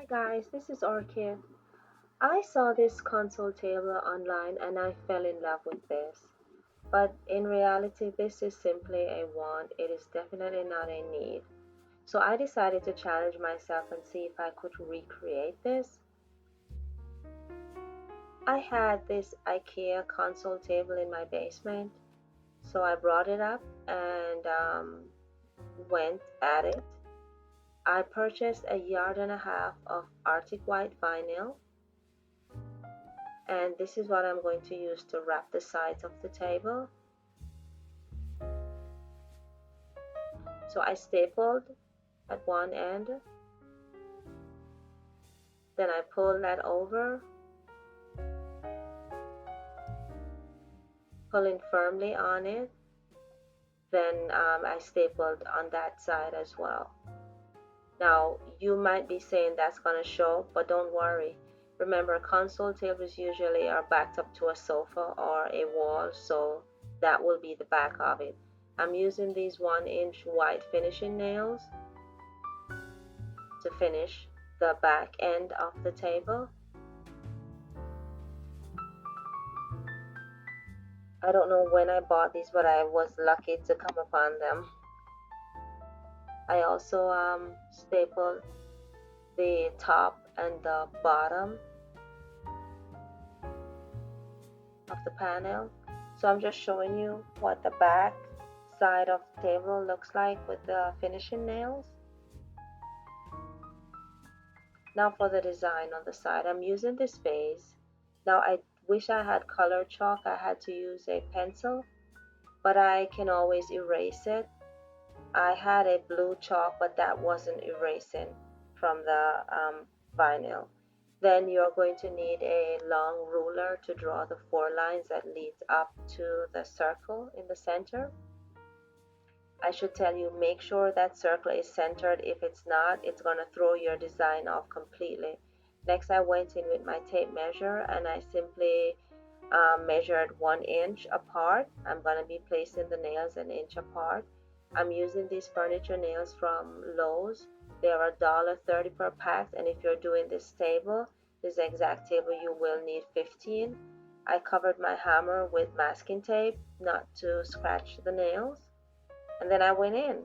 Guys, this is Orchid. I saw this console table online and I fell in love with this. But in reality, this is simply a want. It is definitely not a need. So I decided to challenge myself and see if I could recreate this. I had this Ikea console table in my basement, so I brought it up and went at it. I purchased a yard and a half of Arctic White vinyl, and this is what I'm going to use to wrap the sides of the table. So I stapled at one end, then I pull that over, pulling firmly on it, then I stapled on that side as well. Now you might be saying that's going to show, but don't worry. Remember, console tables usually are backed up to a sofa or a wall, so that will be the back of it. I'm using these 1-inch white finishing nails to finish the back end of the table. I don't know when I bought these, but I was lucky to come upon them. I also stapled the top and the bottom of the panel. So I'm just showing you what the back side of the table looks like with the finishing nails. Now for the design on the side, I'm using this vase. Now I wish I had color chalk. I had to use a pencil, but I can always erase it. I had a blue chalk, but that wasn't erasing from the vinyl. Then you're going to need a long ruler to draw the 4 lines that leads up to the circle in the center. I should tell you, make sure that circle is centered. If it's not, it's going to throw your design off completely. Next, I went in with my tape measure and I simply measured 1 inch apart. I'm going to be placing the nails an inch apart. I'm using these furniture nails from Lowe's. They are $1.30 per pack, and if you're doing this table, this exact table, you will need 15. I covered my hammer with masking tape not to scratch the nails. And then I went in,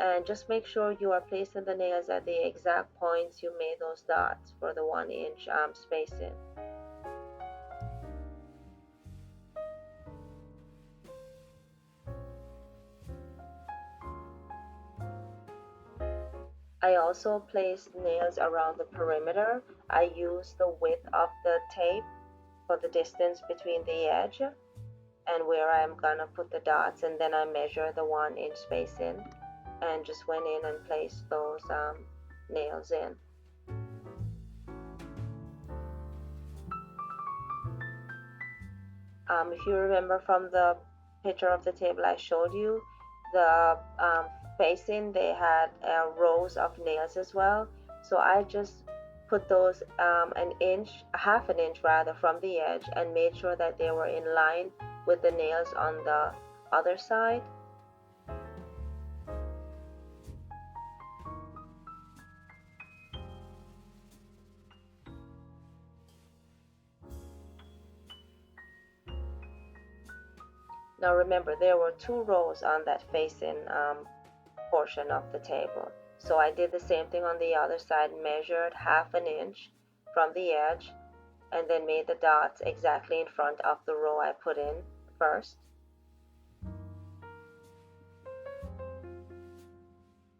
and just make sure you are placing the nails at the exact points you made those dots for the 1-inch spacing. I also placed nails around the perimeter. I used the width of the tape for the distance between the edge and where I'm gonna put the dots, and then I measure the 1-inch spacing and just went in and placed those nails in. If you remember from the picture of the table I showed you, the facing, they had rows of nails as well. So I just put those an inch, half an inch rather, from the edge and made sure that they were in line with the nails on the other side. Now remember, there were 2 rows on that facing portion of the table. So I did the same thing on the other side, measured half an inch from the edge, and then made the dots exactly in front of the row I put in first.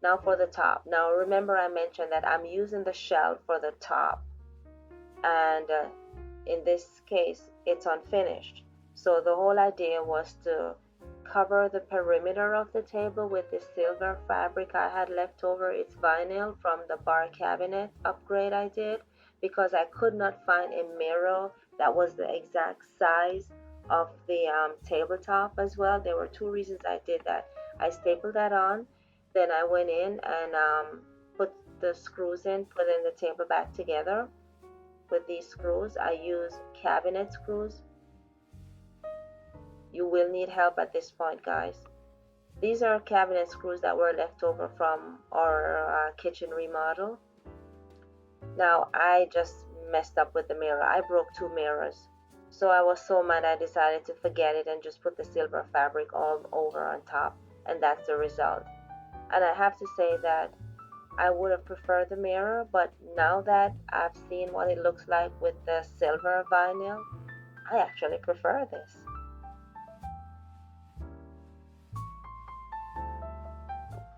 Now for the top. Now remember, I mentioned that I'm using the shell for the top, and in this case it's unfinished. So the whole idea was to cover the perimeter of the table with this silver fabric I had left over. It's vinyl from the bar cabinet upgrade I did, because I could not find a mirror that was the exact size of the tabletop as well. There were 2 reasons I did that. I stapled that on, then I went in and put the screws in, putting the table back together with these screws. I use cabinet screws. You will need help at this point, guys. These are cabinet screws that were left over from our kitchen remodel. Now I just messed up with the mirror. I broke two mirrors. So I was so mad I decided to forget it and just put the silver fabric all over on top. And that's the result. And I have to say that I would have preferred the mirror, but now that I've seen what it looks like with the silver vinyl, I actually prefer this.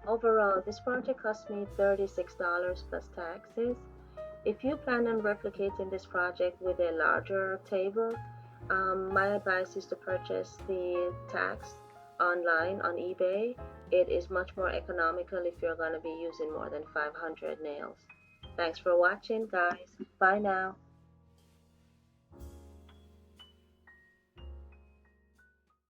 Overall, this project cost me $36 plus taxes. If you plan on replicating this project with a larger table, my advice is to purchase the tax online on eBay. It is much more economical if you're going to be using more than 500 nails. Thanks for watching, guys. Bye now.